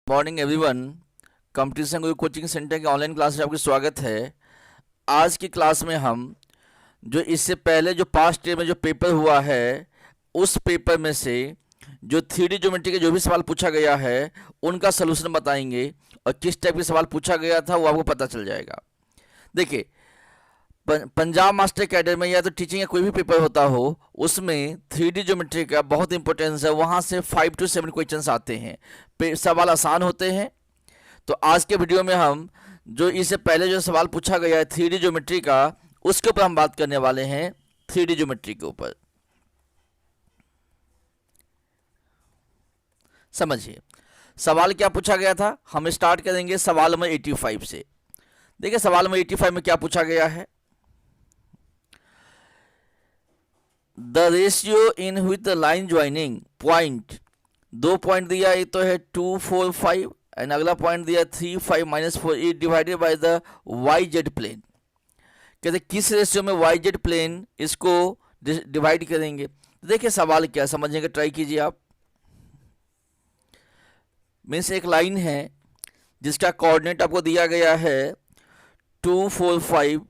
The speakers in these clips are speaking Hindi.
Morning everyone. कंपटीशन गुरु कोचिंग सेंटर के ऑनलाइन क्लास में आपका स्वागत है। आज की क्लास में हम जो इससे पहले जो पास्ट ईयर में जो पेपर हुआ है उस पेपर में से जो 3D ज्योमेट्री के जो भी सवाल पूछा गया है उनका सलूशन बताएंगे और किस टाइप के सवाल पूछा गया था वो आपको पता चल जाएगा। देखिए, पंजाब मास्टर अकेडमी में या तो टीचिंग या कोई भी पेपर होता हो उसमें 3D ज्योमेट्री का बहुत इंपॉर्टेंस है। वहाँ से 5 to 7 क्वेश्चंस आते हैं, सवाल आसान होते हैं। तो आज के वीडियो में हम जो इससे पहले जो सवाल पूछा गया है 3D ज्योमेट्री का उसके ऊपर हम बात करने वाले हैं। 3D ज्योमेट्री के ऊपर समझिए सवाल क्या पूछा गया था। हम स्टार्ट करेंगे सवाल नंबर 85 से। देखिए सवाल नंबर 85 में क्या पूछा गया है। The ratio in with the line joining point, दो पॉइंट दिया, एक तो है 2, 4, 5 एंड अगला पॉइंट दिया 3, 5, -4 is divided by the y z plane. कहते किस रेशियो में वाई जेड प्लेन इसको डिवाइड करेंगे। देखिए सवाल क्या समझने का ट्राई कीजिए आप। मीन्स एक लाइन है जिसका कोऑर्डिनेट आपको दिया गया है 2, 4, 5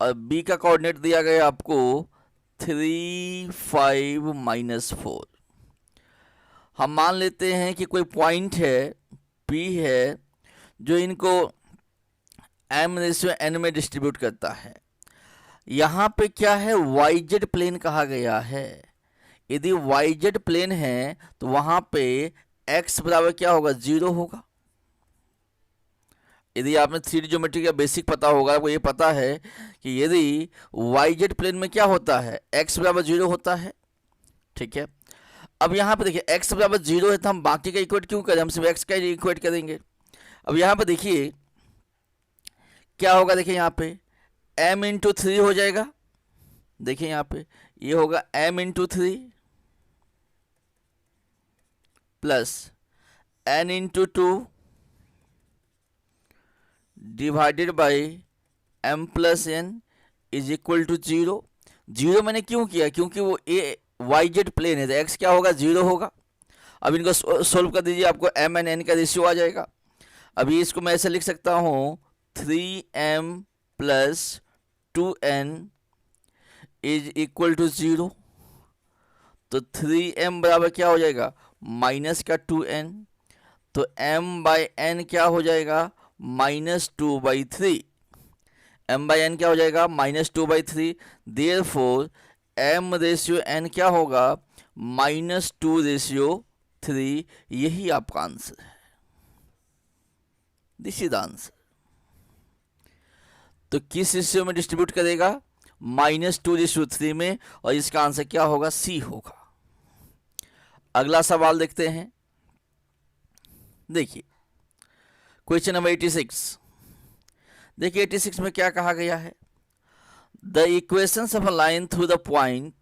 और बी का कोऑर्डिनेट दिया गया आपको 3, 5, -4। हम मान लेते हैं कि कोई पॉइंट है P है जो इनको m/n में डिस्ट्रीब्यूट करता है। यहाँ पे क्या है, yz प्लेन कहा गया है। यदि yz प्लेन है तो वहाँ पे x बराबर क्या होगा, 0 होगा। यदि आपने 3D ज्योमेट्री का बेसिक पता होगा, आपको ये पता है कि यदि yz प्लेन में क्या होता है, x बराबर 0 होता है। ठीक है, अब यहाँ पे देखिए x बराबर 0 है तो हम बाकी का इक्वेट क्यों करें, हम सिर्फ x का इक्वेट करेंगे। अब यहाँ पे देखिए क्या होगा, देखिए यहाँ पे m×3 हो जाएगा। देखिए यहाँ पे ये होगा m×3 plus n×2 divided by m+n is equal to 0। 0 मैंने क्यों किया, क्योंकि वो yz प्लेन है तो x क्या होगा, 0 होगा। अब इनको सोल्व कर दीजिए, आपको m एंड n का रेशियो आ जाएगा। अभी इसको मैं ऐसे लिख सकता हूँ 3m + 2n is equal to 0। तो 3m बराबर क्या हो जाएगा, माइनस का 2n, तो m/n क्या हो जाएगा, -2/3। m/n क्या हो जाएगा, -2/3। देयरफॉर m/n क्या होगा, -2/3। यही आपका आंसर है, दिस इज आंसर। तो किस रेशियो में डिस्ट्रीब्यूट करेगा, -2/3 में, और इसका आंसर क्या होगा, सी होगा। अगला सवाल देखते हैं। देखिए क्वेश्चन नंबर 86। देखिए 86 में क्या कहा गया है, the equations of a line through the point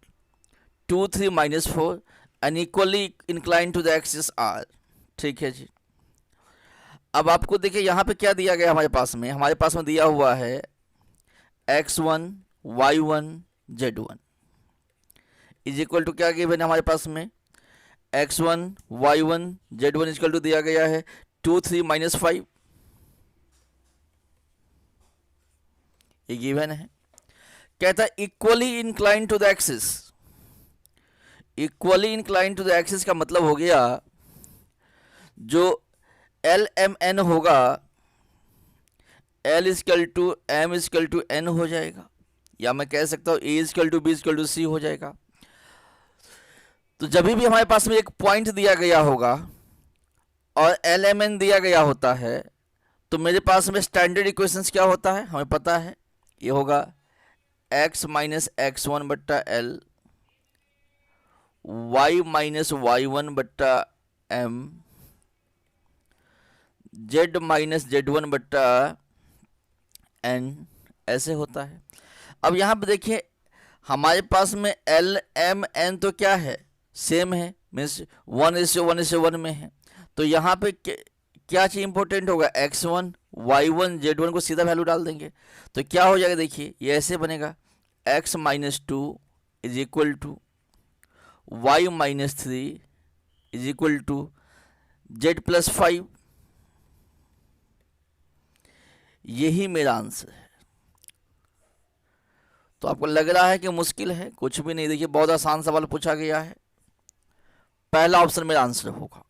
2, 3, -4 and equally incline to the axis are. ठीक है जी। अब आपको देखिए यहाँ पे क्या दिया गया, हमारे पास में दिया हुआ है x1, y1, z1 is equal to क्या गिवन है हमारे पास में, x1, y1, z1 is equal to दिया गया है 2, 3, -5। ये गिवन है। कहता है equally incline to the axis. Equally incline to the axis का मतलब हो गया जो LMN होगा L = M = N हो जाएगा, या मैं कह सकता हूँ A = B = C हो जाएगा। तो जब भी हमारे पास में एक पॉइंट दिया गया होगा और LMN दिया गया होता है तो मेरे पास में स्टैंडर्ड इक्वेशंस क्या होता है, हमें पता है। ये होगा x - x1/L, y - y1/M, z - z1/N, ऐसे होता है। अब यहाँ पे देखिए हमारे पास में LMN तो क्या है, सेम है, मीन्स 1:1:1 में है। तो यहाँ पे क्या चीज़ इंपॉर्टेंट होगा, x1, y1, z1 को सीधा वैल्यू डाल देंगे तो क्या हो जाएगा, देखिए ये ऐसे बनेगा x - 2 is equal to y minus 3 is equal to z plus 5। यही मेरा आंसर है। तो आपको लग रहा है कि मुश्किल है? कुछ भी नहीं, देखिए बहुत आसान सवाल पूछा गया है। पहला ऑप्शन मेरा आंसर होगा।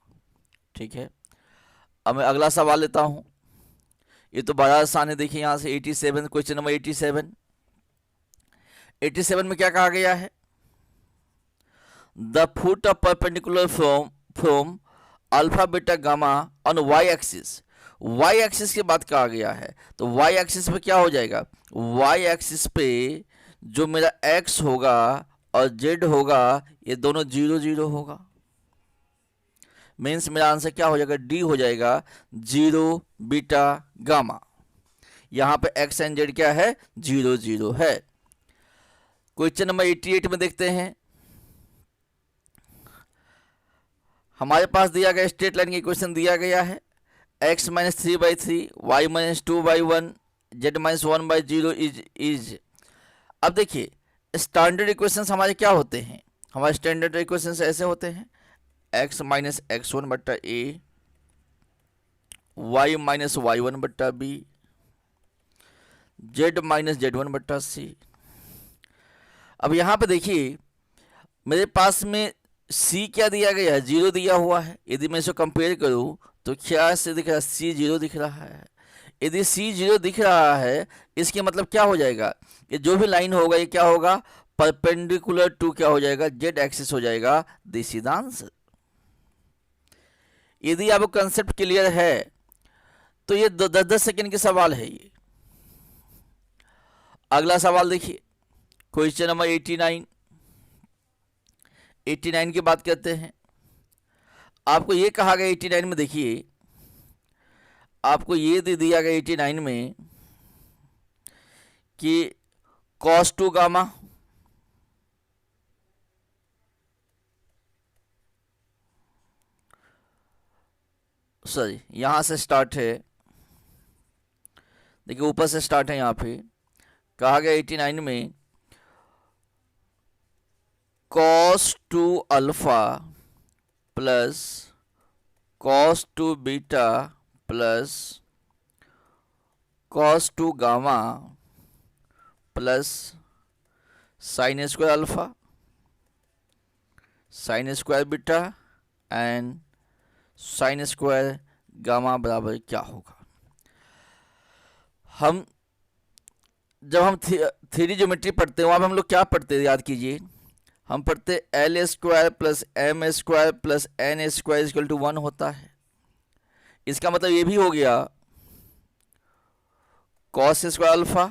ठीक है, अब मैं अगला सवाल लेता हूं। ये तो बड़ा आसान है। देखिए यहां से 87, क्वेश्चन नंबर 87 में क्या कहा गया है? The foot of perpendicular from alpha beta gamma on y axis. Y axis की बात कहा गया है, तो वाई एक्सिस पे क्या हो जाएगा? वाई एक्सिस पे जो मेरा x होगा और z होगा, ये दोनों 0 0 होगा। मीन्स मेरा आंसर क्या हो जाएगा? डी हो जाएगा, 0 बीटा गामा। यहां पे x एंड z क्या है? 0 0 है। क्वेश्चन नंबर 88 में देखते हैं। हमारे पास दिया गया स्ट्रेट लाइन की इक्वेशन दिया गया है, x minus 3/3, y minus 2/1, z minus 1/0 is. अब देखिए स्टैंडर्ड इक्वेशंस हमारे क्या होते हैं? हमारे स्टैंडर्ड इक्वेशंस ऐसे होते हैं, x माइनस x1 बट्टा a, y माइनस y1 बट्टा b, z माइनस z1 बट्टा c। अब यहाँ पे देखिए मेरे पास में c क्या दिया गया है? 0 दिया हुआ है। यदि मैं इसको कंपेयर करूँ तो क्या से दिख रहा है? c 0 दिख रहा है। यदि c 0 दिख रहा है, इसके मतलब क्या हो जाएगा? ये जो भी लाइन होगा ये क्या होगा? परपेंडिकुलर टू क्या हो जाएगा? z एक्सिस हो जाएगा। This is the answer. यदि आपको कंसेप्ट क्लियर है तो ये 10-10 सेकंड के सवाल है ये। अगला सवाल देखिए, क्वेश्चन नंबर 89 की बात करते हैं। आपको ये कहा गया 89 में, देखिए आपको ये दे दिया गया 89 में कि cos 2 गामा सॉरी यहां से स्टार्ट है। देखिए ऊपर से स्टार्ट है। यहां पे कहा गया 89 में cos 2 alpha plus cos 2 beta plus cos 2 gamma plus sine square alpha sine square beta and sine square gamma बराबर क्या होगा? जब हम थ्री ज्योमेट्री पढ़ते हैं वहां पे हम लोग क्या पढ़ते हैं? याद कीजिए, हम पढ़ते l square plus m square plus n square equal to 1 होता है। इसका मतलब ये भी हो गया cos square alpha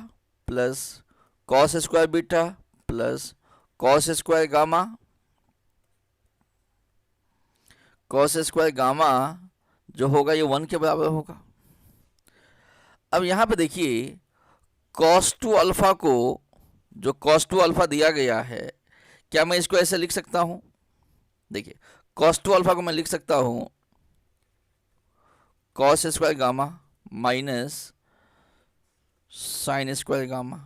plus cos square beta plus cos square gamma. Cos square gamma जो होगा ये 1 के बराबर होगा। अब यहां पे देखिए cos 2 अल्फा को, जो cos 2 अल्फा दिया गया है, क्या मैं इसको ऐसे लिख सकता हूं? देखिए cos 2 अल्फा को मैं लिख सकता हूं cos square gamma minus sine square gamma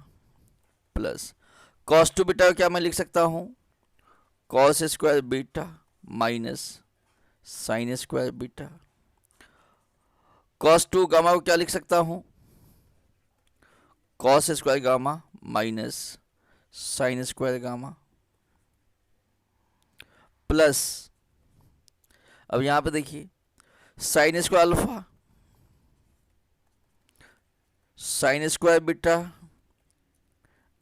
plus cos 2 beta को क्या मैं लिख सकता हूं? cos square beta minus sine square beta. cos 2 gamma को क्या लिख सकता हूं? cos square gamma minus sine square gamma plus, अब यहां पे देखिए sine square alpha sine square beta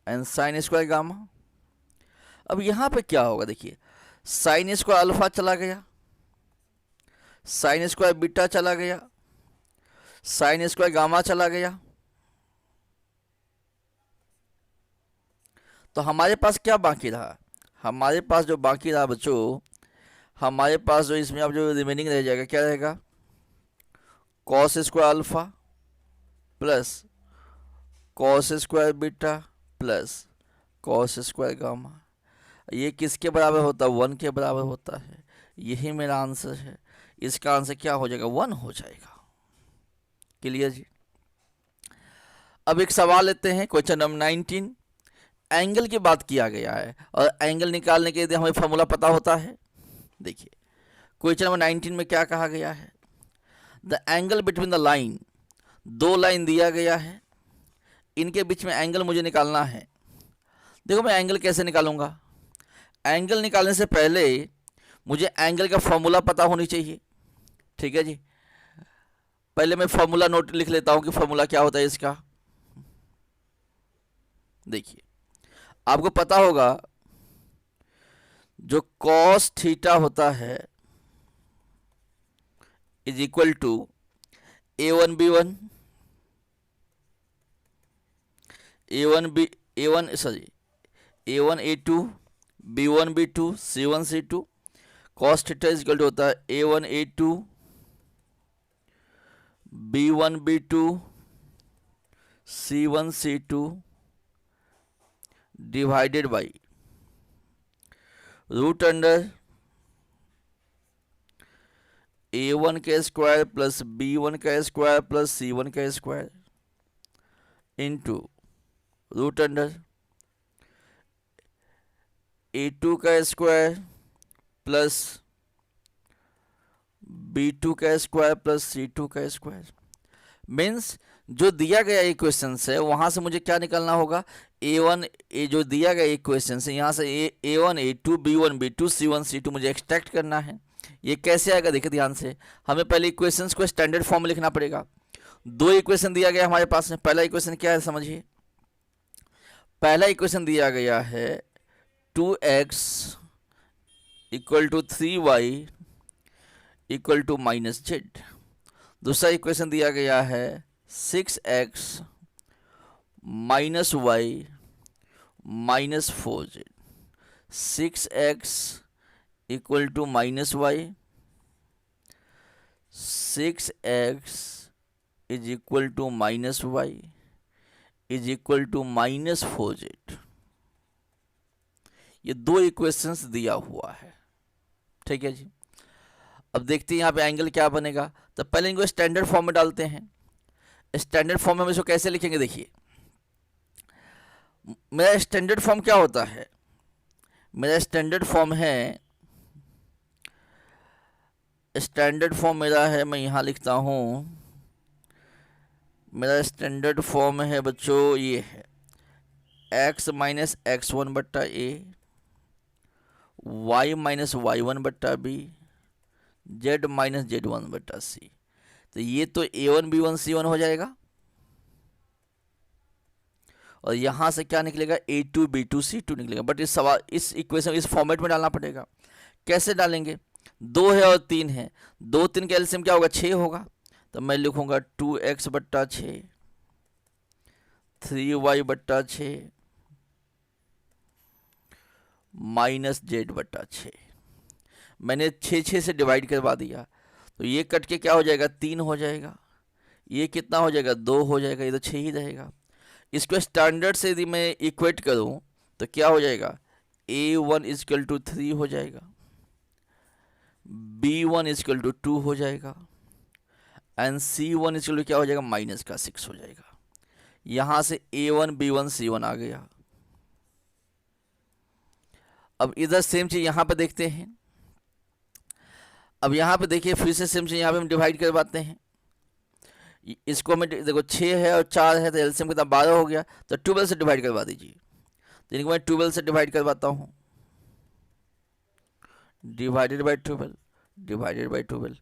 and sine square gamma. अब यहां पे क्या होगा? देखिए साइन स्क्वायर अल्फा चला गया, साइन स्क्वायर बीटा चला गया, साइन स्क्वायर गामा चला गया। तो हमारे पास क्या बाकी रहा? हमारे पास जो बाकी रहा बच्चों, हमारे पास जो इसमें अब जो रिमेनिंग रह जाएगा क्या रहेगा? Cos square alpha plus cos square beta plus cos square gamma. ये किसके बराबर होता है? 1 के बराबर होता है। यही मेरा आंसर है। इसका आंसर क्या हो जाएगा? 1 हो जाएगा। क्लियर जी? अब एक सवाल लेते हैं, क्वेश्चन नंबर 19। एंगल की बात किया गया है और एंगल निकालने के लिए हमें फॉर्मूला पता होता है। देखिए क्वेश्चन नंबर 19 में क्या कहा गया है, the angle between the line, दो लाइन दिया गया है, इनके बीच में एंगल मुझे निकालना है। देखो मैं एंगल कैसे निकालूंगा, एंगल निकालने से पहले मुझे एंगल का फॉर्मूला पता होनी चाहिए। ठीक है जी, पहले मैं फॉर्मूला नोट लिख लेता हूं कि फॉर्मूला क्या होता है इसका। देखिए आपको पता होगा जो कॉस थीटा होता है is equal to A1B1 A1A2 B1B2 C1C2। Cos theta is equal to होता है A1A2 B1B2 C1C2 divided by root under A1 का स्क्वायर प्लस B1 का स्क्वायर प्लस C1 का square into root under A2 का स्क्वायर प्लस B2 का स्क्वायर प्लस C2 का स्क्वायर। मीन्स जो दिया गया इक्वेशन है वहां से मुझे क्या निकालना होगा, A1 जो दिया गया इक्वेशन है यहाँ से A1 A2 B1 B2 C1 C2 मुझे एक्सट्रैक्ट करना है। ये कैसे आएगा, देखिए ध्यान से, हमें पहले इक्वेशंस को स्टैंडर्ड फॉर्म में लिखना पड़ेगा। दो इक्वेशन दिया गया हमारे पास में, पहला इक्वेशन क्या है समझिए, पहला इक्वेशन दिया गया है 2x equal to 3y equal to minus z. दूसरा इक्वेशन दिया गया है 6x minus y minus 4z। 6x equal to minus y, 6x is equal to minus y is equal to minus 4z। ये दो इक्वेशंस दिया हुआ है। ठीक है जी, अब देखते हैं यहाँ पे एंगल क्या बनेगा। तो पहले इनको स्टैंडर्ड फॉर्म में डालते हैं। स्टैंडर्ड फॉर्म में हम इसको कैसे लिखेंगे, देखिए मेरा स्टैंडर्ड फॉर्म क्या होता है, मेरा स्टैंडर्ड फॉर्म है, स्टैंडर्ड फॉर्म मेरा है, मैं यहाँ लिखता हूँ, मेरा स्टैंडर्ड फॉर्म है बच्चों ये है x माइनस x1 बट्टा ए, y माइनस y1 बट्टा बी, z माइनस z1 बट्टा सी। तो ये तो A1 B1 C1 हो जाएगा और यहां से क्या निकलेगा A2 B2 C2 निकलेगा। बट इस सवाल इस इक्वेशन इस फॉर्मेट में डालना पड़ेगा। कैसे डालेंगे, दो है और तीन है, दो तीन का एलसीएम क्या होगा 6 होगा। तो मैं लिखूंगा 2x बट्टा 6 3y बट्टा 6 माइनस जेड बट्टा 6। मैंने 6 से डिवाइड करवा दिया तो ये कट के क्या हो जाएगा 3 हो जाएगा, ये कितना हो जाएगा 2 हो जाएगा, ये तो 6 ही रहेगा। इसको स्टैंडर्ड से यदि मैं इक्वेट करूं तो क्या हो जाएगा A1 इजकल टू 3 हो जाएगा, B1 इजकल टू 2 हो जाएगा एंड C1 इजकल टू क्या हो जाएगा माइनस का 6 हो जाएगा। यहां से A1 B1 C1 आ गया। अब इधर सेम चीज यहां पे देखते हैं। अब यहां पे देखिए फिर से सेम चीज यहां पे हम डिवाइड करवाते हैं। इसको मैं देखो 6 है और 4 है तो एलसीएम कितना 12 हो गया, तो 12 से डिवाइड करवा दीजिए। तो इनको मैं 12 से डिवाइड करवाता हूँ, डिवाइडेड बाई 12 डिवाइडेड बाई 12,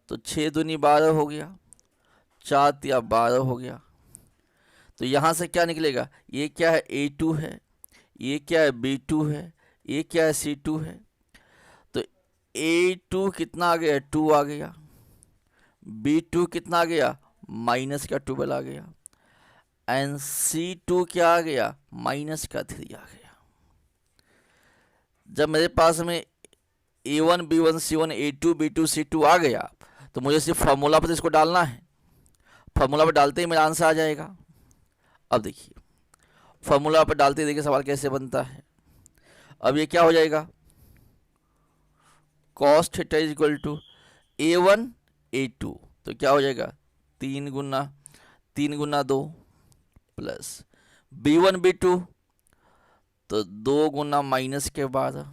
तो 6 दूनी 12 हो गया, 4 तिया 12 हो गया। तो यहाँ से क्या निकलेगा, ये क्या है A2 है, ये क्या है B2 है, ये क्या है C2 है। तो A2 कितना आ गया 2 आ गया, B2 कितना आ गया माइनस का 12 आ गया एंड C2 क्या आ गया माइनस का 3 आ गया। जब मेरे पास में A1 B1 C1 A2 B2 C2 आ गया तो मुझे सिर्फ फार्मूला पर इसको डालना है। फार्मूला पर डालते ही मेरा आंसर आ जाएगा। अब देखिए फार्मूला पर डालते ही देखिए सवाल कैसे बनता है। अब ये क्या हो जाएगा cos theta is equal to A1 A2, तो क्या हो जाएगा 3 गुना 2 प्लस B1 B2, तो 2 गुना माइनस के 12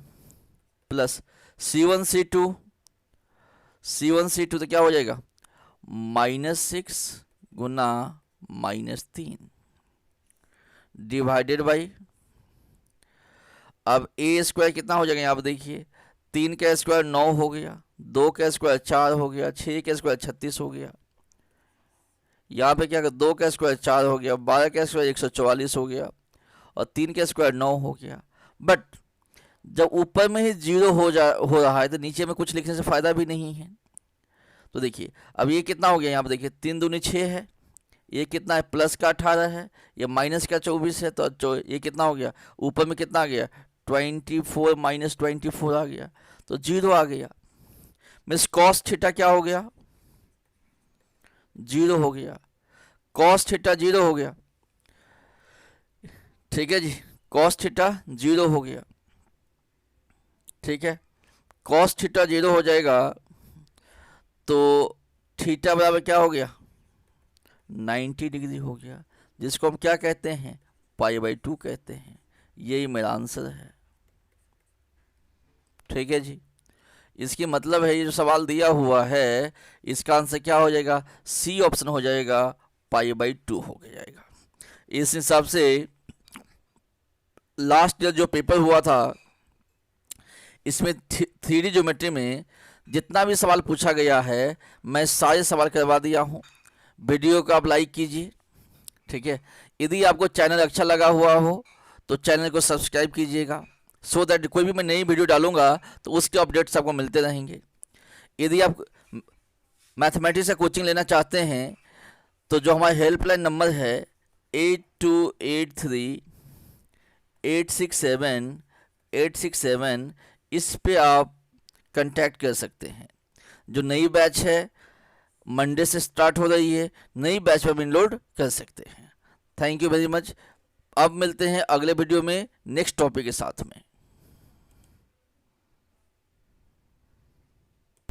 प्लस C1 C2 तो क्या हो जाएगा -6 गुना -3 डिवाइडेड बाई, अब ए स्क्वायर कितना हो जाएगा, आप देखिए 3 का स्क्वायर 9 हो गया, 2 का स्क्वायर 4 हो गया, 6 का स्क्वायर 36 हो गया, यहाँ पे क्या 2 का स्क्वायर 4 हो गया, 12 का स्क्वायर 144 हो गया और 3 का स्क्वायर 9 हो गया। बट जब ऊपर में ही 0 हो रहा है तो नीचे में कुछ लिखने से फ़ायदा भी नहीं है। तो देखिए अब ये कितना हो गया, यहाँ पे देखिए 3 दूनी 6 है, ये कितना है प्लस का 18 है, ये माइनस का 24 है, तो ये कितना हो गया, ऊपर में कितना आ गया 24 माइनस 24 आ गया, तो 0 आ गया। मीन्स कॉस थीटा क्या हो गया 0 हो गया, कॉस थीटा 0 हो गया। ठीक है जी, कॉस थीटा 0 हो गया। ठीक है, कॉस थीटा 0 हो जाएगा तो थीटा बराबर क्या हो गया 90 डिग्री हो गया, जिसको हम क्या कहते हैं π/2 कहते हैं। यही मेरा आंसर है। ठीक है जी, इसकी मतलब है ये जो सवाल दिया हुआ है इसका आंसर क्या हो जाएगा, सी ऑप्शन हो जाएगा, π/2 हो जाएगा। इस हिसाब से लास्ट ईयर जो पेपर हुआ था इसमें 3D ज्योमेट्री में जितना भी सवाल पूछा गया है मैं सारे सवाल करवा दिया हूँ। वीडियो को आप लाइक कीजिए। ठीक है, यदि आपको चैनल अच्छा लगा हुआ हो तो चैनल को सब्सक्राइब कीजिएगा, सो दैट कोई भी मैं नई वीडियो डालूंगा तो उसके अपडेट्स आपको मिलते रहेंगे। यदि आप मैथमेटिक्स का कोचिंग लेना चाहते हैं तो जो हमारा हेल्पलाइन नंबर है 8283-867-867, इस पे आप कांटेक्ट कर सकते हैं। जो नई बैच है मंडे से स्टार्ट हो रही है, नई बैच में इनरोल कर सकते हैं। Thank you very much. अब मिलते हैं अगले वीडियो में नेक्स्ट टॉपिक के साथ में।